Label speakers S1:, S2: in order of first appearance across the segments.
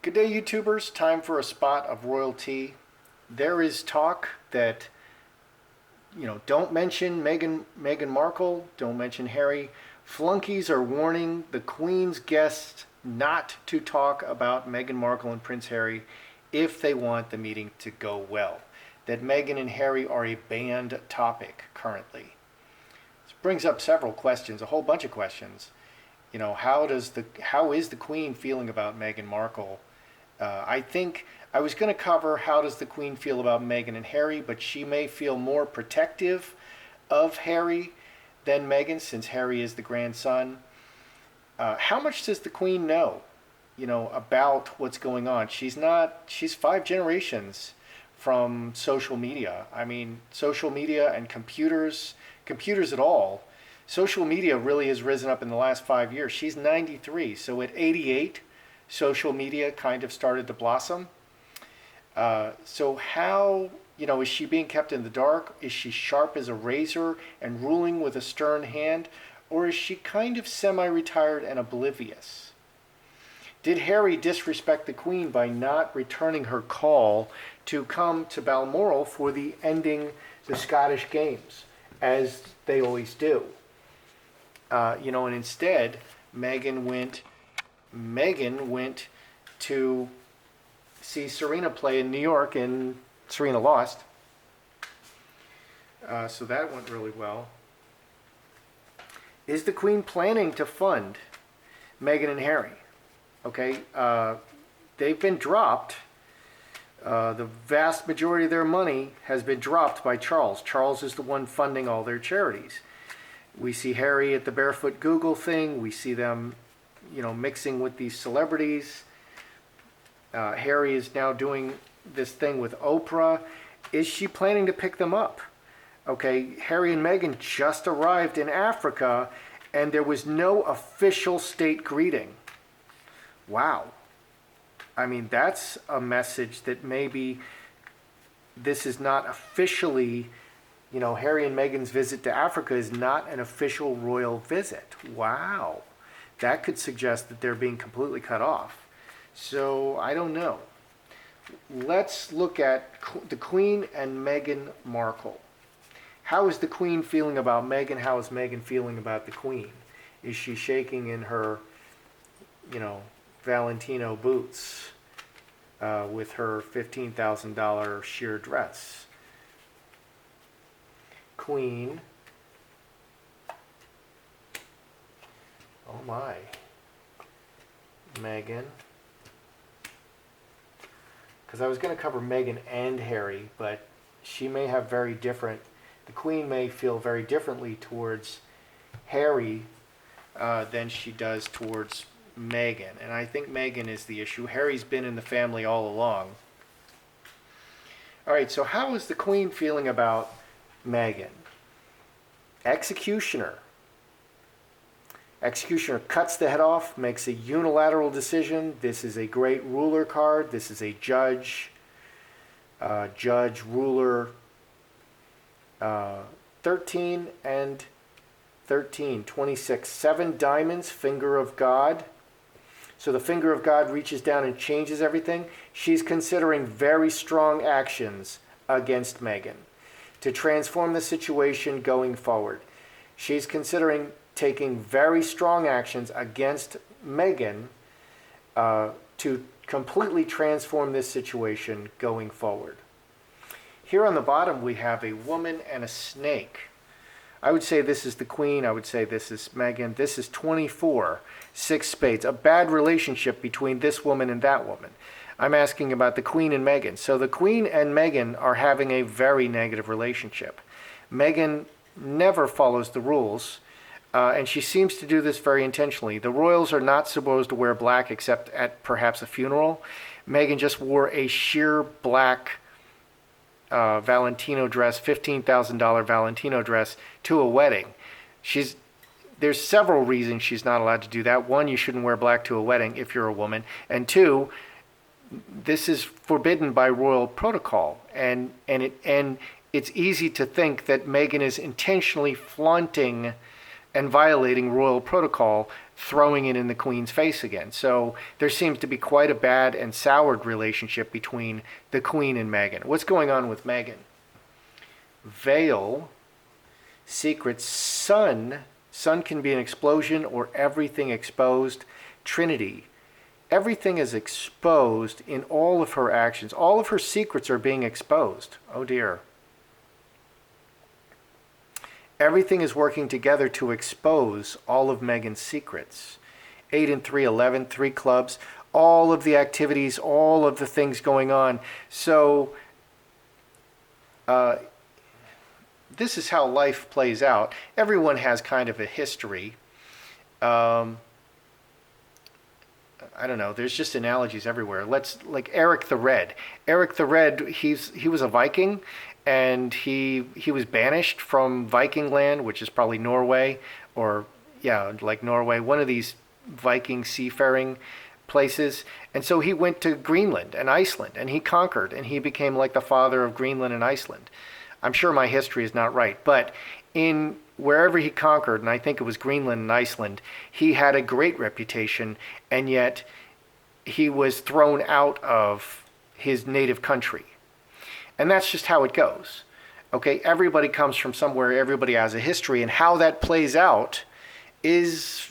S1: Good day, YouTubers. Time for a spot of royalty. There is talk that, don't mention Meghan Markle, don't mention Harry. Flunkies are warning the Queen's guests not to talk about Meghan Markle and Prince Harry if they want the meeting to go well. That Meghan and Harry are a banned topic currently. This brings up several questions, a whole bunch of questions. How is the Queen feeling about Meghan Markle? I think I was going to cover how does the Queen feel about Meghan and Harry, but she may feel more protective of Harry than Meghan, since Harry is the grandson. How much does the Queen know, about what's going on? She's 5 generations from social media. I mean, social media and computers at all. Social media really has risen up in the last 5 years. She's 93, so at 88, social media kind of started to blossom. So how, is she being kept in the dark? Is she sharp as a razor and ruling with a stern hand? Or is she kind of semi-retired and oblivious? Did Harry disrespect the Queen by not returning her call to come to Balmoral for the ending the Scottish Games, as they always do? And instead, Meghan went to see Serena play in New York, and Serena lost. So that went really well. Is the Queen planning to fund Meghan and Harry? Okay, they've been dropped. The vast majority of their money has been dropped by Charles. Charles is the one funding all their charities. We see Harry at the Barefoot Google thing. We see them, mixing with these celebrities. Harry is now doing this thing with Oprah. Is she planning to pick them up? Okay, Harry and Meghan just arrived in Africa, and there was no official state greeting. Wow. I mean, that's a message that maybe this is not officially, Harry and Meghan's visit to Africa is not an official royal visit. Wow. That could suggest that they're being completely cut off. So, I don't know. Let's look at the Queen and Meghan Markle. How is the Queen feeling about Meghan? How is Meghan feeling about the Queen? Is she shaking in her, Valentino boots with her $15,000 sheer dress? Queen. Oh my. Meghan. Because I was going to cover Meghan and Harry, but she may have the Queen may feel very differently towards Harry than she does towards Meghan. And I think Meghan is the issue. Harry's been in the family all along. All right, so how is the Queen feeling about Meghan? Executioner. Executioner cuts the head off, makes a unilateral decision. This is a great ruler card. This is a judge, ruler, 13 and 13, 26. 7 diamonds, finger of God. So the finger of God reaches down and changes everything. She's considering very strong actions against Meghan to transform the situation going forward. She's considering taking very strong actions against Meghan to completely transform this situation going forward. Here on the bottom we have a woman and a snake. I would say this is the Queen. I would say this is Meghan. This is 24, 6 spades. A bad relationship between this woman and that woman. I'm asking about the Queen and Meghan. So the Queen and Meghan are having a very negative relationship. Meghan never follows the rules, and she seems to do this very intentionally. The royals are not supposed to wear black except at perhaps a funeral. Meghan just wore a sheer black Valentino dress, $15,000 Valentino dress, to a wedding. There's several reasons she's not allowed to do that. One, you shouldn't wear black to a wedding if you're a woman. And two, this is forbidden by royal protocol. And it's easy to think that Meghan is intentionally flaunting and violating royal protocol, throwing it in the Queen's face again. So there seems to be quite a bad and soured relationship between the Queen and Meghan. What's going on with Meghan? Veil, secret, sun. Sun can be an explosion or everything exposed. Trinity. Everything is exposed in all of her actions. All of her secrets are being exposed. Oh dear. Everything is working together to expose all of Meghan's secrets. 8 and 3, 11, 3 clubs, all of the activities, all of the things going on. So this is how life plays out. Everyone has kind of a history. I don't know. There's just analogies everywhere. Like Eric the Red. Eric the Red. He was a Viking, and he was banished from Viking land, which is probably Norway, or yeah, like Norway, one of these Viking seafaring places. And so he went to Greenland and Iceland, and he conquered, and he became like the father of Greenland and Iceland. I'm sure my history is not right, but in wherever he conquered, and I think it was Greenland and Iceland, he had a great reputation, and yet he was thrown out of his native country. And that's just how it goes. Okay, everybody comes from somewhere, everybody has a history, and how that plays out is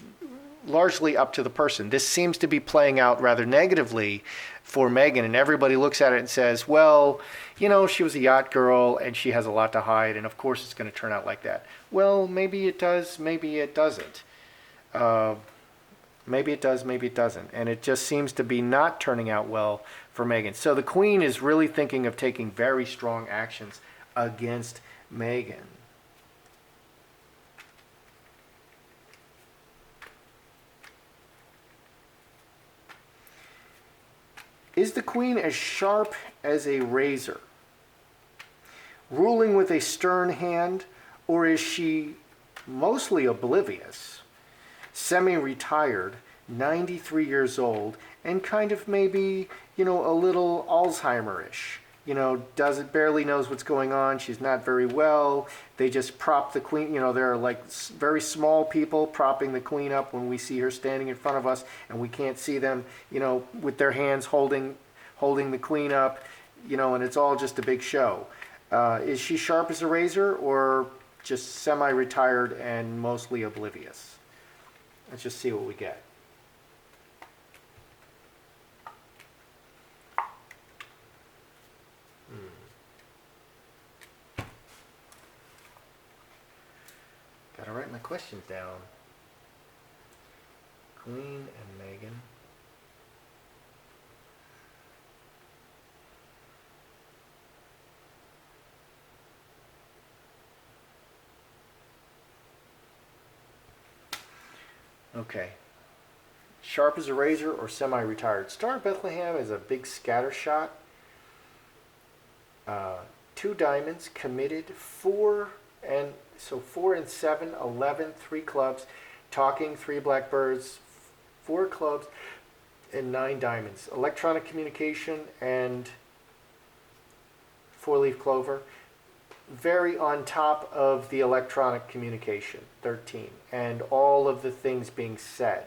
S1: largely up to the person. This seems to be playing out rather negatively for Meghan, and everybody looks at it and says, well, you know, she was a yacht girl and she has a lot to hide, and of course it's going to turn out like that. Well, maybe it does, maybe it doesn't. Maybe it does, maybe it doesn't. And it just seems to be not turning out well for Meghan. So the Queen is really thinking of taking very strong actions against Meghan. Is the Queen as sharp as a razor, ruling with a stern hand, or is she mostly oblivious, semi-retired, 93 years old, and kind of maybe, you know, a little Alzheimer-ish? You know, barely knows what's going on. She's not very well. They just prop the Queen. You know, there are like very small people propping the Queen up when we see her standing in front of us, and we can't see them, you know, with their hands holding the Queen up, you know, and it's all just a big show. Is she sharp as a razor, or just semi-retired and mostly oblivious? Let's just see what we get. Gotta write my questions down. Queen and Meghan. Okay. Sharp as a razor or semi-retired. Star of Bethlehem is a big scatter shot. 2 diamonds, committed, 4 and 7, 11, 3 clubs, talking, 3 blackbirds, 4 clubs, and 9 diamonds. Electronic communication and 4-leaf clover. Very on top of the electronic communication, 13, and all of the things being said.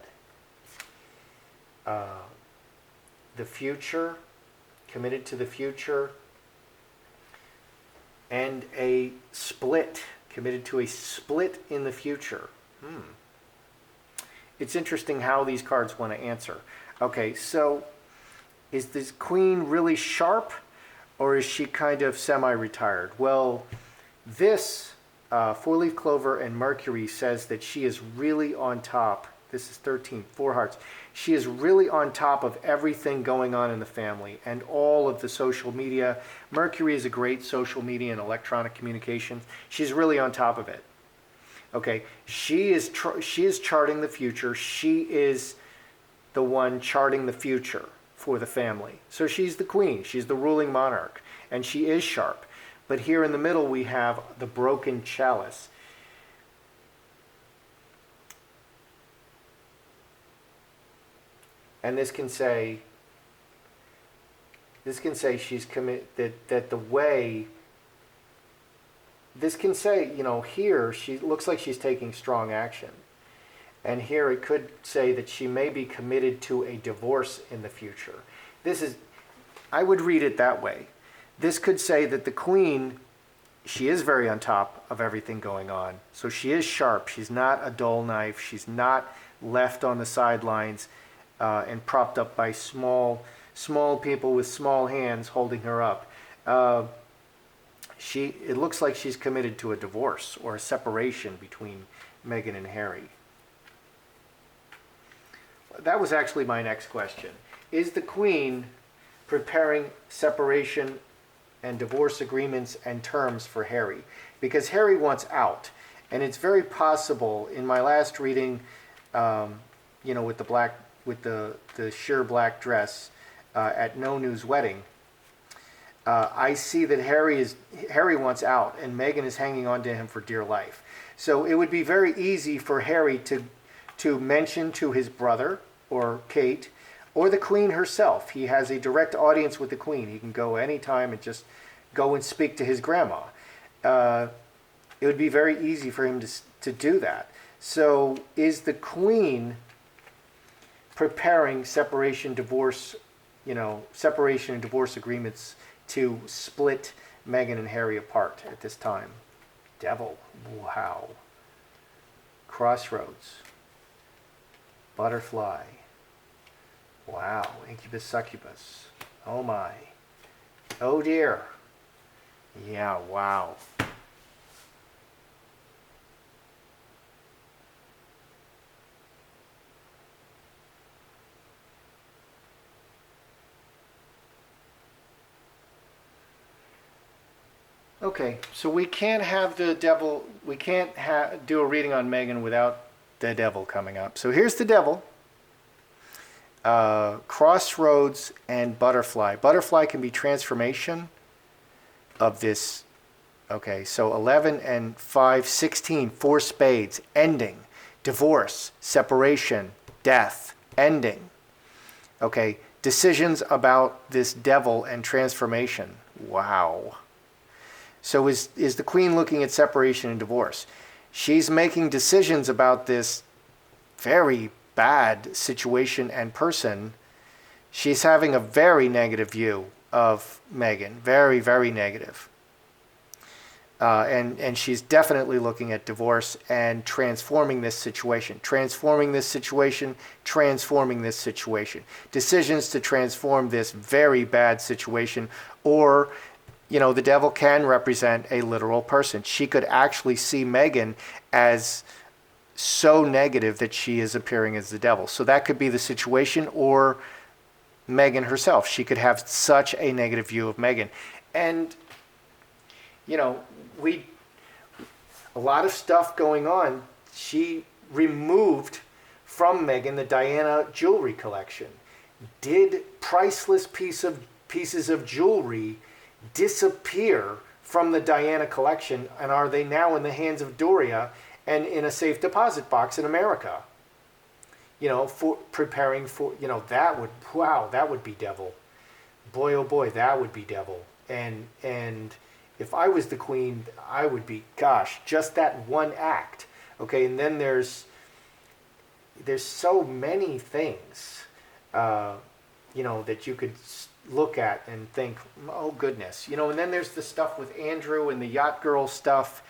S1: The future, committed to the future, and a split, committed to a split in the future. It's interesting how these cards want to answer. Okay, so is this Queen really sharp, or is she kind of semi-retired? Well, this 4-leaf clover and Mercury says that she is really on top. This is 13, 4 hearts. She is really on top of everything going on in the family and all of the social media. Mercury is a great social media and electronic communication. She's really on top of it. Okay, she is charting the future. She is the one charting the future for the family. So she's the Queen. She's the ruling monarch, and she is sharp. But here in the middle we have the broken chalice. And this can say she's committed, that the way this can say, here she looks like she's taking strong action. And here it could say that she may be committed to a divorce in the future. I would read it that way. This could say that the queen, she is very on top of everything going on. So she is sharp. She's not a dull knife. She's not left on the sidelines and propped up by small people with small hands holding her up. It looks like she's committed to a divorce or a separation between Meghan and Harry. That was actually my next question. Is the Queen preparing separation and divorce agreements and terms for Harry? Because Harry wants out. And it's very possible, in my last reading, with the sheer black dress at No News Wedding, I see that Harry wants out, and Meghan is hanging on to him for dear life. So it would be very easy for Harry to mention to his brother or Kate or the Queen herself. He has a direct audience with the Queen. He can go anytime and just go and speak to his grandma. It would be very easy for him to do that. So is the Queen preparing separation and divorce agreements to split Meghan and Harry apart at this time? Devil. Wow. Crossroads. Butterfly. Wow. Incubus, succubus. Oh my. Oh dear. Yeah, wow. Okay, so we can't have the devil, we can't do a reading on Meghan without the devil coming up. So here's the devil. Crossroads and butterfly. Butterfly can be transformation of this. Okay, so 11 and 5, 16, 4 spades, ending, divorce, separation, death, ending. Okay, decisions about this devil and transformation. Wow. So is the Queen looking at separation and divorce? She's making decisions about this very bad situation and person. She's having a very negative view of Meghan. Very, very negative. And she's definitely looking at divorce and transforming this situation. Transforming this situation. Transforming this situation. Decisions to transform this very bad situation. Or the devil can represent a literal person. She could actually see Meghan as so negative that she is appearing as the devil. So that could be the situation, or Meghan herself. She could have such a negative view of Meghan. And, a lot of stuff going on. She removed from Meghan the Diana jewelry collection. Did priceless pieces of jewelry disappear from the Diana collection, and are they now in the hands of Doria and in a safe deposit box in America? For preparing for, that would be devil. Boy, oh boy, that would be devil. And if I was the Queen, I would be, gosh, just that one act. Okay, and then there's so many things, that you could look at and think, oh goodness, and then there's the stuff with Andrew and the yacht girl stuff,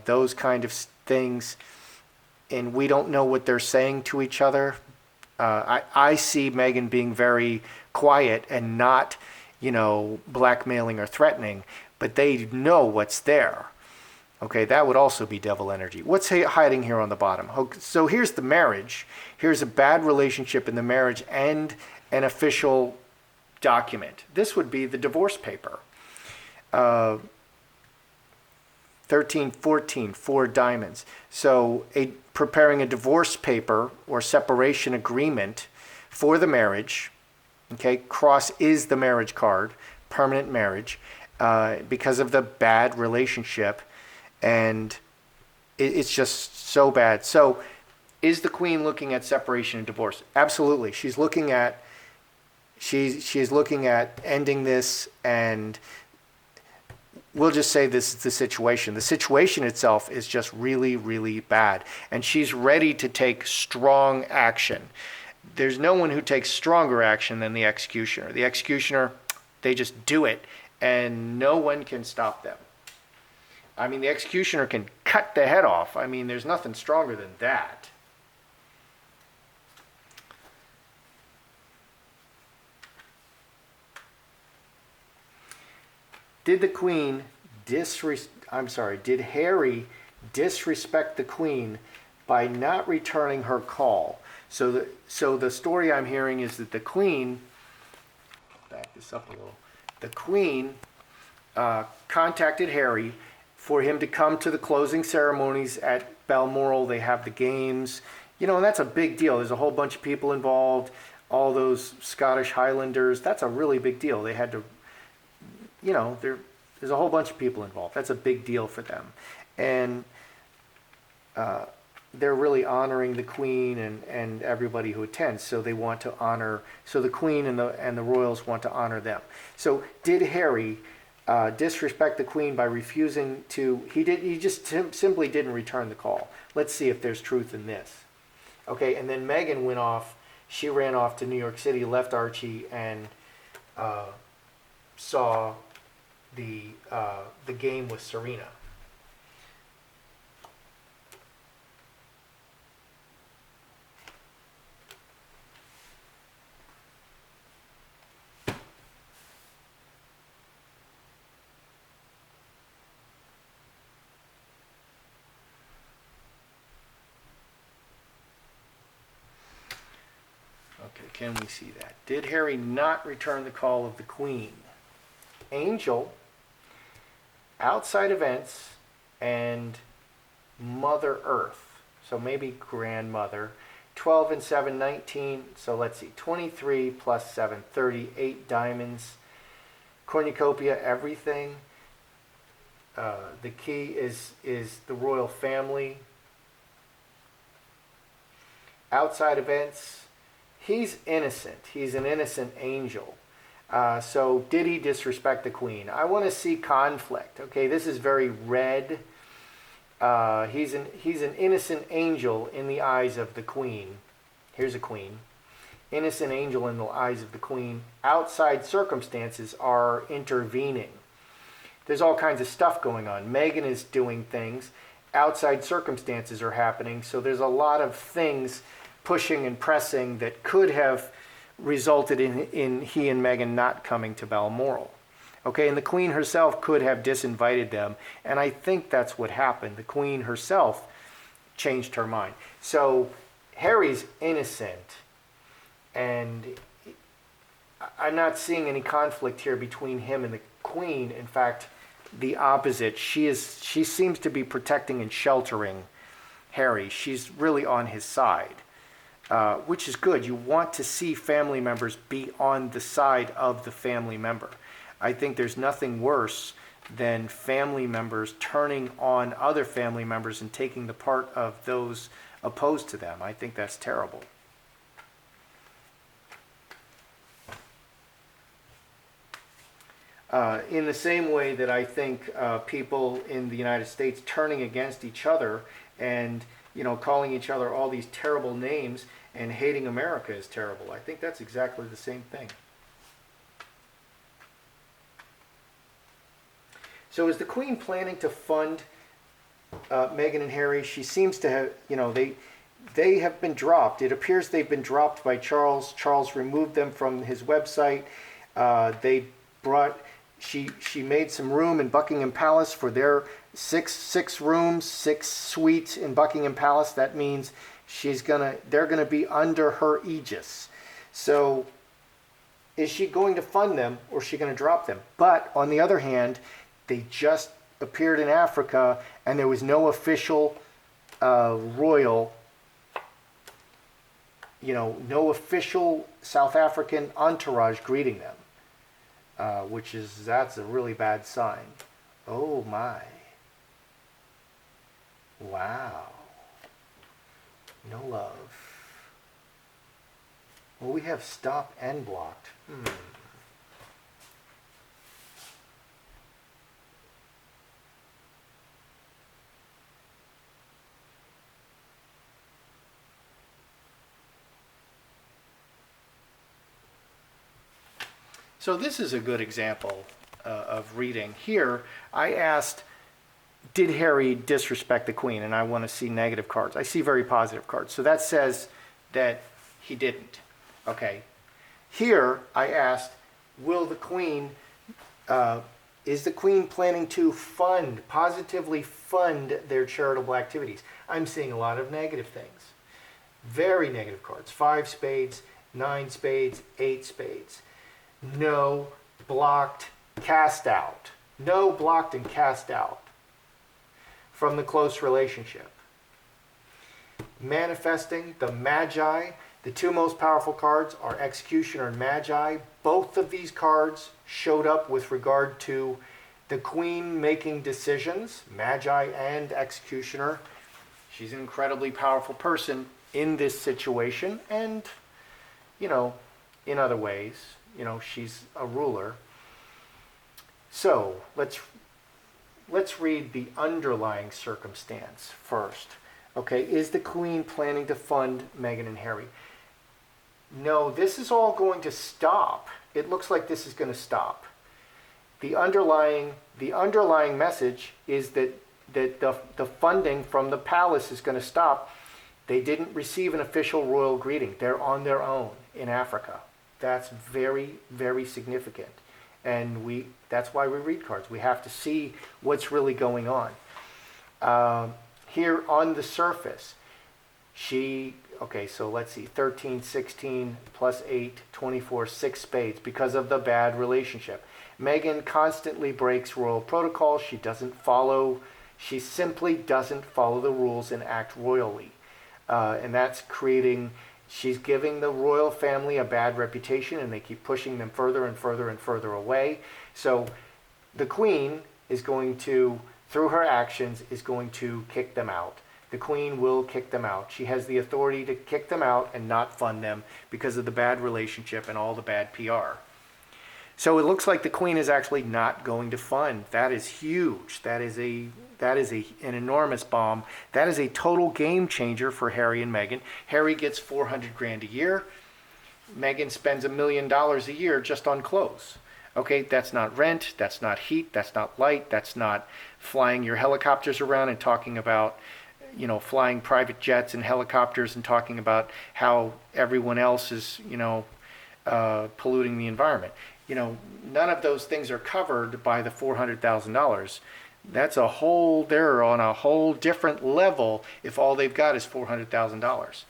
S1: those kind of things, and we don't know what they're saying to each other. I see Meghan being very quiet and not, blackmailing or threatening, but they know what's there. Okay, that would also be devil energy. What's hiding here on the bottom? Okay, so here's the marriage. Here's a bad relationship in the marriage and an official document. This would be the divorce paper. 13, 14, 4 diamonds. So preparing a divorce paper or separation agreement for the marriage. Okay, cross is the marriage card, permanent marriage, because of the bad relationship, and it's just so bad. So is the Queen looking at separation and divorce? Absolutely. She's looking at ending this, and we'll just say this is the situation. The situation itself is just really, really bad. And she's ready to take strong action. There's no one who takes stronger action than the executioner. The executioner, they just do it, and no one can stop them. I mean, the executioner can cut the head off. I mean, there's nothing stronger than that. Did the Queen did Harry disrespect the Queen by not returning her call? So the story I'm hearing is that the Queen, back this up a little, the Queen contacted Harry for him to come to the closing ceremonies at Balmoral. They have the games, and that's a big deal. There's a whole bunch of people involved, all those Scottish Highlanders. That's a really big deal. They had to, there's a whole bunch of people involved. That's a big deal for them. And they're really honoring the Queen and everybody who attends. So they want to honor, so the Queen and the royals want to honor them. So did Harry disrespect the Queen by refusing to, he just simply didn't return the call. Let's see if there's truth in this. Okay, and then Meghan went off, she ran off to New York City, left Archie, and saw the game with Serena. Okay, can we see that? Did Harry not return the call of the Queen? Angel, outside events, and Mother Earth. So maybe grandmother. 12 and 7, 19. So let's see. 23 plus 7, 38 diamonds. Cornucopia, everything. The key is the royal family. Outside events. He's innocent. He's an innocent angel. So did he disrespect the Queen? I want to see conflict. Okay, this is very red. He's an innocent angel in the eyes of the Queen. Here's a Queen. Innocent angel in the eyes of the Queen. Outside circumstances are intervening. There's all kinds of stuff going on. Meghan is doing things. Outside circumstances are happening. So there's a lot of things pushing and pressing that could have resulted in he and Meghan not coming to Balmoral. Okay, and the Queen herself could have disinvited them, and I think that's what happened. The Queen herself changed her mind. So Harry's innocent, and I'm not seeing any conflict here between him and the Queen. In fact, the opposite. She seems to be protecting and sheltering Harry. She's really on his side. Which is good. You want to see family members be on the side of the family member. I think there's nothing worse than family members turning on other family members and taking the part of those opposed to them. I think that's terrible. In the same way that I think people in the United States turning against each other and calling each other all these terrible names and hating America is terrible. I think that's exactly the same thing. So is the Queen planning to fund Meghan and Harry? She seems to have, they have been dropped. It appears they've been dropped by Charles. Charles removed them from his website. She made some room in Buckingham Palace for their six rooms, 6 suites in Buckingham Palace. That means they're gonna be under her aegis. So is she going to fund them, or is she going to drop them? But on the other hand, they just appeared in Africa, and there was no official royal, no official South African entourage greeting them. That's a really bad sign. Oh my. Wow. No love. Well, we have stop and blocked. So this is a good example of reading. Here, I asked, did Harry disrespect the Queen? And I want to see negative cards. I see very positive cards. So that says that he didn't. Okay. Here, I asked, will the Queen, is the Queen planning to positively fund their charitable activities? I'm seeing a lot of negative things. Very negative cards. 5 spades, 9 spades, 8 spades. No, blocked, cast out. No, blocked, and cast out from the close relationship. Manifesting, the Magi. The 2 most powerful cards are Executioner and Magi. Both of these cards showed up with regard to the Queen making decisions, Magi and Executioner. She's an incredibly powerful person in this situation, and, you know, in other ways, you know, she's a ruler. So let's read the underlying circumstance first. Okay, is the Queen planning to fund Meghan and Harry? No, this is all going to stop. It looks like this is going to stop. The underlying message is that the funding from the palace is going to stop. They didn't receive an official royal greeting. They're on their own in Africa. That's very, very significant. And that's why we read cards. We have to see what's really going on. Here on the surface, okay, so let's see, 13, 16, plus 8, 24, 6 spades because of the bad relationship. Meghan constantly breaks royal protocol. She simply doesn't follow the rules and act royally. And that's she's giving the royal family a bad reputation, and they keep pushing them further and further and further away. So the Queen is going to, through her actions, is going to kick them out. The Queen will kick them out. She has the authority to kick them out and not fund them because of the bad relationship and all the bad PR. So it looks like the Queen is actually not going to fund. That is huge. That is an enormous bomb. That is a total game changer for Harry and Meghan. Harry gets $400,000 a year. Meghan spends $1 million a year just on clothes. Okay, that's not rent, that's not heat, that's not light, that's not flying your helicopters around and talking about, you know, flying private jets and helicopters and talking about how everyone else is, you know, polluting the environment. You know, none of those things are covered by the $400,000. They're on a whole different level if all they've got is $400,000.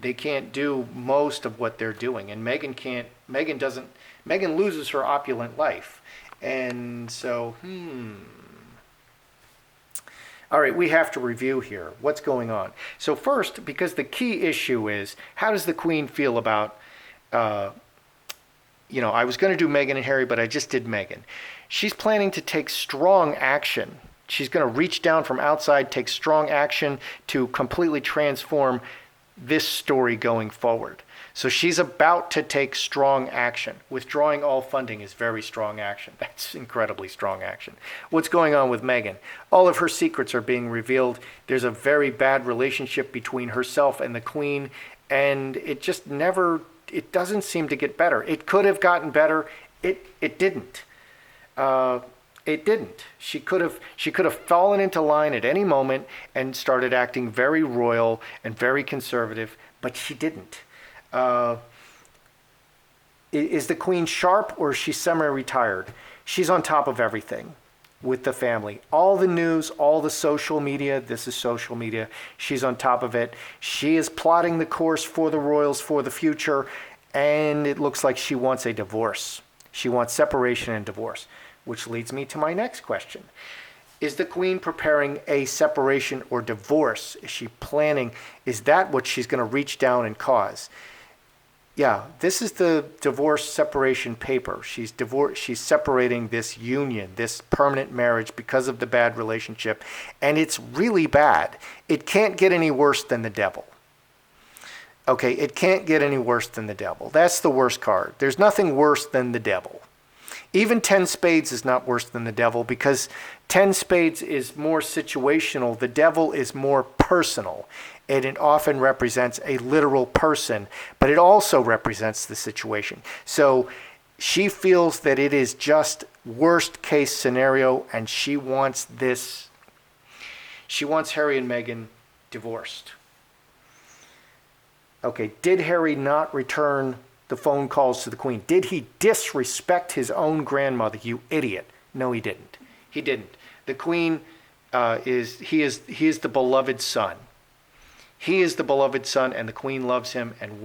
S1: They can't do most of what they're doing, and Meghan loses her opulent life. And so, all right, we have to review here what's going on. So first, because the key issue is, how does the Queen feel about, you know, I was going to do Meghan and Harry, but I just did Meghan. She's planning to take strong action. She's going to reach down from outside, take strong action to completely transform this story going forward. So she's about to take strong action. Withdrawing all funding is very strong action. That's incredibly strong action. What's going on with Meghan? All of her secrets are being revealed. There's a very bad relationship between herself and the Queen, and it doesn't seem to get better. It could have gotten better. It didn't. It didn't. She could have fallen into line at any moment and started acting very royal and very conservative, but she didn't. Is the Queen sharp, or is she semi-retired? She's on top of everything with the family. All the news, all the social media, this is social media, she's on top of it. She is plotting the course for the royals for the future, and it looks like she wants a divorce. She wants separation and divorce, which leads me to my next question. Is the Queen preparing a separation or divorce? Is she planning? Is that what she's going to reach down and cause? Yeah, this is the divorce separation paper. She's separating this union, this permanent marriage, because of the bad relationship. And it's really bad. It can't get any worse than the devil. Okay, it can't get any worse than the devil. That's the worst card. There's nothing worse than the devil. Even 10 spades is not worse than the devil, because 10 spades is more situational. The devil is more personal, and it often represents a literal person, but it also represents the situation. So she feels that it is just worst case scenario, and she wants this. She wants Harry and Meghan divorced. Okay, did Harry not return the phone calls to the Queen? Did he disrespect his own grandmother, you idiot? No, he didn't. He didn't. The Queen is the beloved son. He is the beloved son, and the Queen loves him and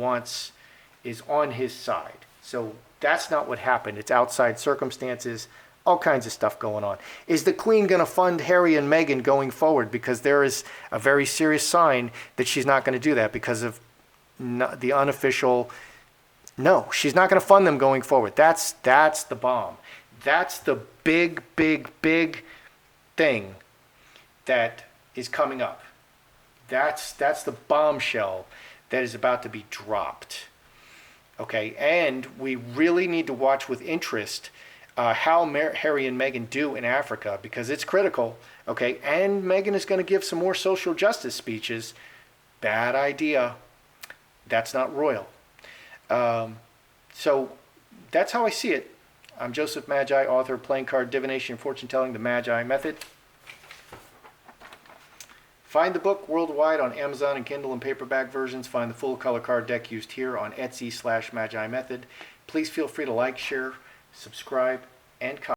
S1: is on his side. So that's not what happened. It's outside circumstances, all kinds of stuff going on. Is the Queen going to fund Harry and Meghan going forward? Because there is a very serious sign that she's not going to do that because of the unofficial. No, she's not going to fund them going forward. That's the bomb. That's the big thing that is coming up. That's the bombshell that is about to be dropped. Okay, and we really need to watch with interest how Harry and Meghan do in Africa, because it's critical. Okay, and Meghan is going to give some more social justice speeches. Bad idea. That's not royal. So that's how I see it. I'm Joseph Magi, author of Playing Card Divination, Fortune Telling, The Magi Method. Find the book worldwide on Amazon and Kindle and paperback versions. Find the full color card deck used here on Etsy/Magi Method. Please feel free to like, share, subscribe, and comment.